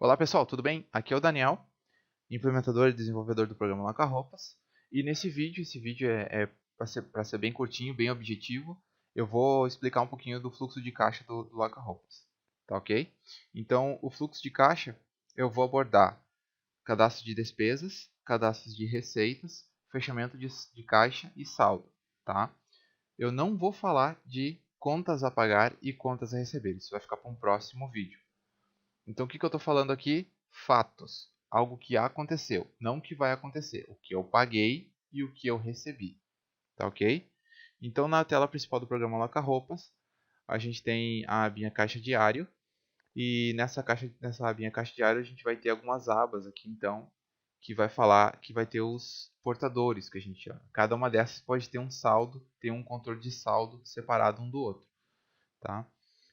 Olá pessoal, tudo bem? Aqui é o Daniel, implementador e desenvolvedor do programa Lacka-Roupas. E nesse vídeo, esse vídeo é para ser bem curtinho, bem objetivo, eu vou explicar um pouquinho do fluxo de caixa do Lacka-Roupas. Tá ok? Então, o fluxo de caixa, eu vou abordar cadastro de despesas, cadastros de receitas, fechamento de caixa e saldo. Tá? Eu não vou falar de contas a pagar e contas a receber, isso vai ficar para um próximo vídeo. Então, o que eu estou falando aqui? Fatos. Algo que aconteceu, não o que vai acontecer. O que eu paguei e o que eu recebi. Tá ok? Então, na tela principal do programa Lacka-Roupas, a gente tem a abinha caixa diário. E nessa abinha caixa diário, a gente vai ter algumas abas aqui, então, que vai falar que vai ter os portadores, que a gente chama. Cada uma dessas pode ter um saldo, ter um controle de saldo separado um do outro. Tá?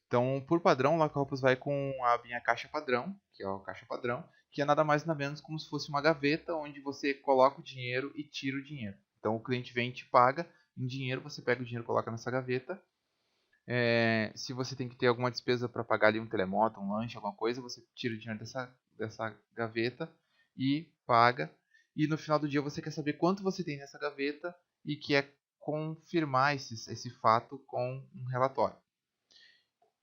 Então, por padrão, o Lacka-Roupas vai com a abinha caixa padrão, que é a caixa padrão, que é nada mais nada menos como se fosse uma gaveta onde você coloca o dinheiro e tira o dinheiro. Então, o cliente vem e te paga em dinheiro, você pega o dinheiro e coloca nessa gaveta. Se você tem que ter alguma despesa para pagar ali um telemoto, um lanche, alguma coisa, você tira o dinheiro dessa gaveta e paga. E no final do dia você quer saber quanto você tem nessa gaveta e quer confirmar esse fato com um relatório.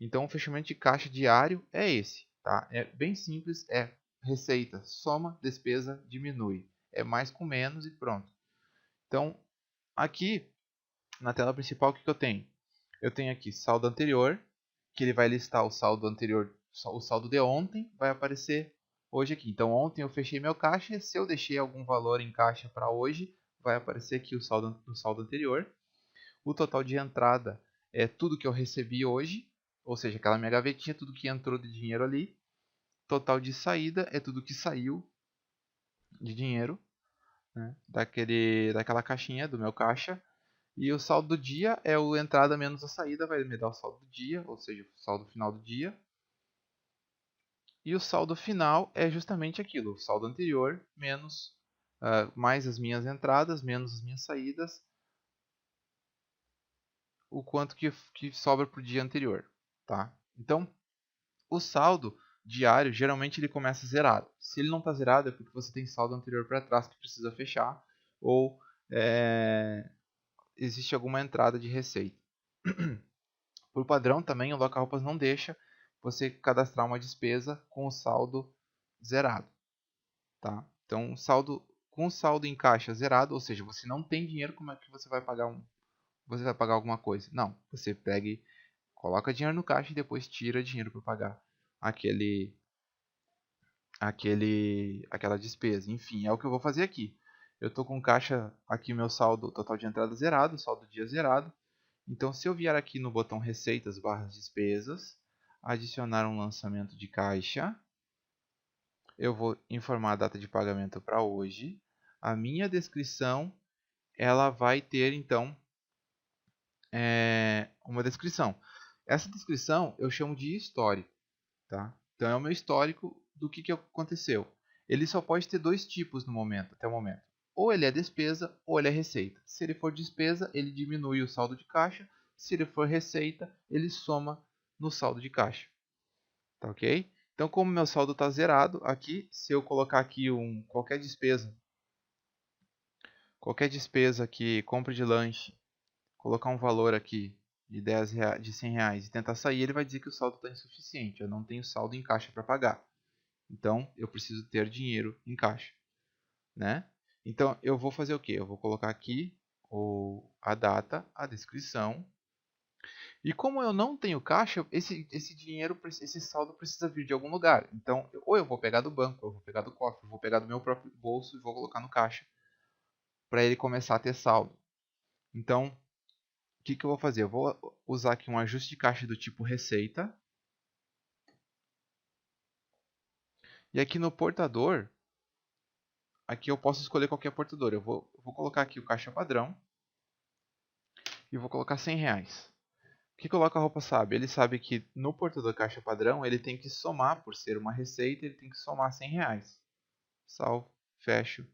Então, o fechamento de caixa diário é esse, tá? É bem simples, é receita, soma, despesa, diminui. É mais com menos e pronto. Então, aqui na tela principal, o que eu tenho? Eu tenho aqui saldo anterior, que ele vai listar o saldo anterior, o saldo de ontem, vai aparecer hoje aqui. Então, ontem eu fechei meu caixa, se eu deixei algum valor em caixa para hoje, vai aparecer aqui o saldo anterior. O total de entrada é tudo que eu recebi hoje, ou seja, aquela minha gavetinha, tudo que entrou de dinheiro ali. Total de saída é tudo que saiu de dinheiro, né, daquela caixinha do meu caixa. E o saldo do dia é a entrada menos a saída, vai me dar o saldo do dia, ou seja, o saldo final do dia. E o saldo final é justamente aquilo, o saldo anterior menos mais as minhas entradas, menos as minhas saídas, o quanto que sobra para o dia anterior. Tá? Então, o saldo diário, geralmente ele começa zerado. Se ele não está zerado, é porque você tem saldo anterior para trás que precisa fechar, ou existe alguma entrada de receita. Por padrão também, o Lacka-Roupas não deixa você cadastrar uma despesa com o saldo zerado. Tá? Então, com o saldo em caixa zerado, ou seja, você não tem dinheiro, como é que você vai pagar você vai pagar alguma coisa? Não, você pega e coloca dinheiro no caixa e depois tira dinheiro para pagar aquela despesa. Enfim, é o que eu vou fazer aqui. Eu estou com caixa aqui, meu saldo total de entrada zerado, saldo dia zerado. Então, se eu vier aqui no botão receitas / despesas, adicionar um lançamento de caixa, eu vou informar a data de pagamento para hoje. A minha descrição, ela vai ter então uma descrição. Essa descrição eu chamo de histórico. Tá? Então é o meu histórico do que aconteceu. Ele só pode ter dois tipos no momento, até o momento. Ou ele é despesa ou ele é receita. Se ele for despesa, ele diminui o saldo de caixa. Se ele for receita, ele soma no saldo de caixa. Tá ok? Então, como meu saldo está zerado aqui, se eu colocar aqui qualquer despesa aqui, compra de lanche, colocar um valor aqui de de R$100 e tentar sair, ele vai dizer que o saldo está insuficiente. Eu não tenho saldo em caixa para pagar. Então, eu preciso ter dinheiro em caixa, né? Então, eu vou fazer o quê? Eu vou colocar aqui a data, a descrição. E como eu não tenho caixa, esse dinheiro, esse saldo precisa vir de algum lugar. Então, ou eu vou pegar do banco, ou eu vou pegar do cofre, eu vou pegar do meu próprio bolso e vou colocar no caixa para ele começar a ter saldo. Então, o que eu vou fazer? Eu vou usar aqui um ajuste de caixa do tipo receita. E aqui no portador, aqui eu posso escolher qualquer portador. Eu vou colocar aqui o caixa padrão e vou colocar R$100. O que o Lacka-Roupa sabe? Ele sabe que no portador caixa padrão ele tem que somar, por ser uma receita, ele tem que somar R$100. Salvo, fecho,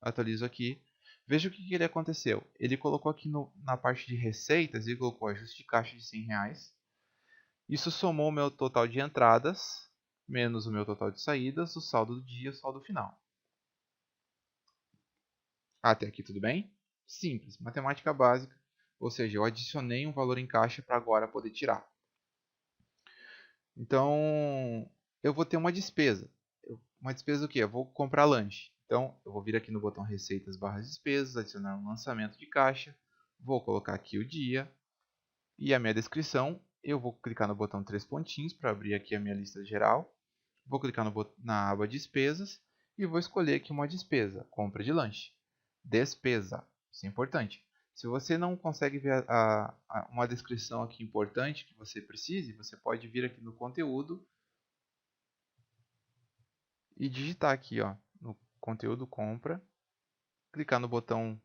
atualizo aqui. Veja o que ele aconteceu. Ele colocou aqui na parte de receitas, ele colocou ajuste de caixa de R$100. Isso somou o meu total de entradas menos o meu total de saídas, o saldo do dia e o saldo final. Até aqui tudo bem? Simples, matemática básica, ou seja, eu adicionei um valor em caixa para agora poder tirar. Então, eu vou ter uma despesa. Uma despesa o quê? Eu vou comprar lanche. Então, eu vou vir aqui no botão Receitas / Despesas, adicionar um lançamento de caixa, vou colocar aqui o dia e a minha descrição. Eu vou clicar no botão 3 pontinhos para abrir aqui a minha lista geral. Vou clicar na aba Despesas e vou escolher aqui uma despesa, compra de lanche. Despesa, isso é importante. Se você não consegue ver uma descrição aqui importante que você precise, você pode vir aqui no conteúdo e digitar aqui, ó, no conteúdo compra, clicar no botão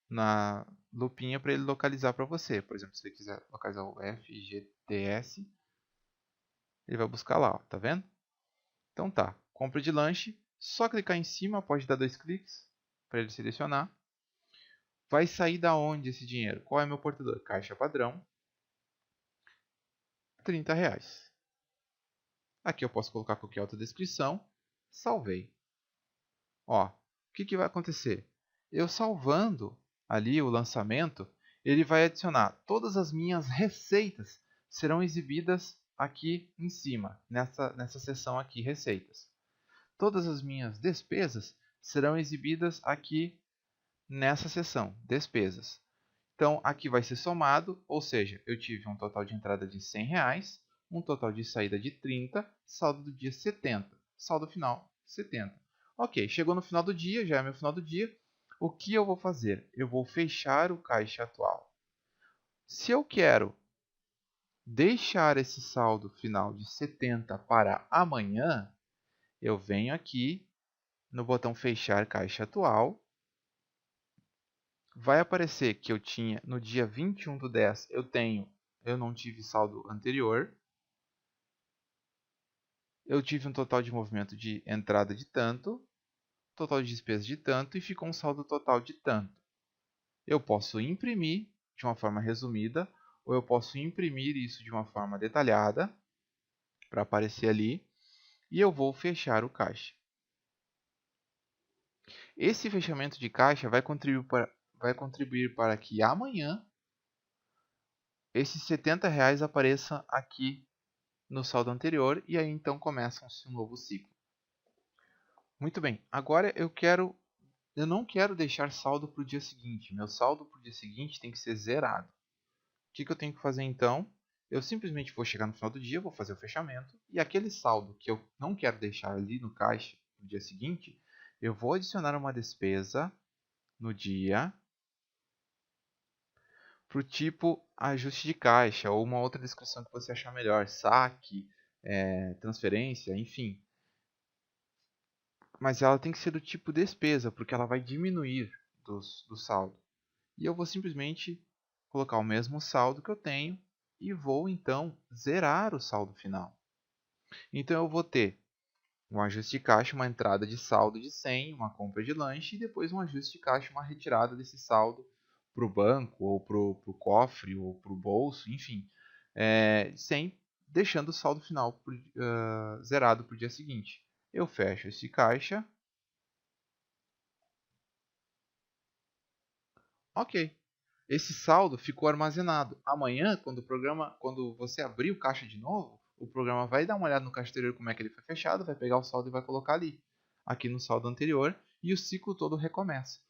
na lupinha para ele localizar para você. Por exemplo, se você quiser localizar o FGTS, ele vai buscar lá, ó, tá vendo? Então tá, compra de lanche, só clicar em cima, pode dar 2 cliques para ele selecionar. Vai sair da onde esse dinheiro? Qual é meu portador? Caixa padrão, R$30. Aqui eu posso colocar qualquer outra descrição, salvei. Ó, o que vai acontecer? Eu salvando ali o lançamento, ele vai adicionar todas as minhas receitas, serão exibidas aqui em cima, nessa seção aqui, receitas. Todas as minhas despesas serão exibidas aqui nessa seção, despesas. Então, aqui vai ser somado, ou seja, eu tive um total de entrada de R$100, um total de saída de 30, saldo do dia 70, saldo final 70. Ok, chegou no final do dia, já é meu final do dia. O que eu vou fazer? Eu vou fechar o caixa atual. Se eu quero deixar esse saldo final de 70 para amanhã, eu venho aqui no botão fechar caixa atual. Vai aparecer que eu tinha no dia 21/10, eu não tive saldo anterior. Eu tive um total de movimento de entrada de tanto, total de despesa de tanto e ficou um saldo total de tanto. Eu posso imprimir de uma forma resumida ou eu posso imprimir isso de uma forma detalhada para aparecer ali e eu vou fechar o caixa. Esse fechamento de caixa vai contribuir para que amanhã esses R$70 apareçam aqui no saldo anterior e aí então começa-se um novo ciclo. Muito bem, agora eu não quero deixar saldo para o dia seguinte. Meu saldo para o dia seguinte tem que ser zerado. O que eu tenho que fazer então? Eu simplesmente vou chegar no final do dia, vou fazer o fechamento e aquele saldo que eu não quero deixar ali no caixa no dia seguinte, eu vou adicionar uma despesa no dia para o tipo ajuste de caixa ou uma outra descrição que você achar melhor, saque, transferência, enfim. Mas ela tem que ser do tipo despesa, porque ela vai diminuir do saldo. E eu vou simplesmente colocar o mesmo saldo que eu tenho e vou então zerar o saldo final. Então eu vou ter um ajuste de caixa, uma entrada de saldo de 100, uma compra de lanche e depois um ajuste de caixa, uma retirada desse saldo para o banco ou para o cofre ou para o bolso, enfim, deixando o saldo final zerado para o dia seguinte. Eu fecho esse caixa. Ok. Esse saldo ficou armazenado. Amanhã, quando você abrir o caixa de novo, o programa vai dar uma olhada no caixa anterior como é que ele foi fechado, vai pegar o saldo e vai colocar ali, aqui no saldo anterior, e o ciclo todo recomeça.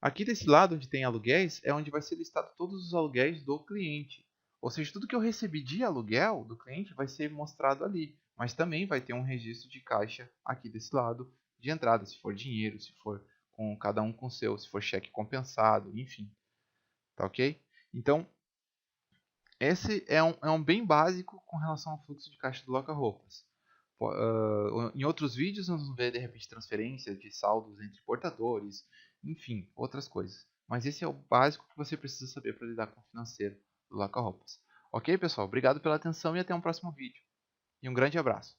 Aqui desse lado onde tem aluguéis é onde vai ser listado todos os aluguéis do cliente. Ou seja, tudo que eu recebi de aluguel do cliente vai ser mostrado ali, mas também vai ter um registro de caixa aqui desse lado de entrada, se for dinheiro, se for com cada um com seu, se for cheque compensado, enfim. Tá ok? Então, esse é um bem básico com relação ao fluxo de caixa do Loca-Roupas. Em outros vídeos, nós vamos ver, de repente, transferência de saldos entre portadores, enfim, outras coisas. Mas esse é o básico que você precisa saber para lidar com o financeiro do Loca-Roupas. Ok, pessoal? Obrigado pela atenção e até um próximo vídeo. E um grande abraço.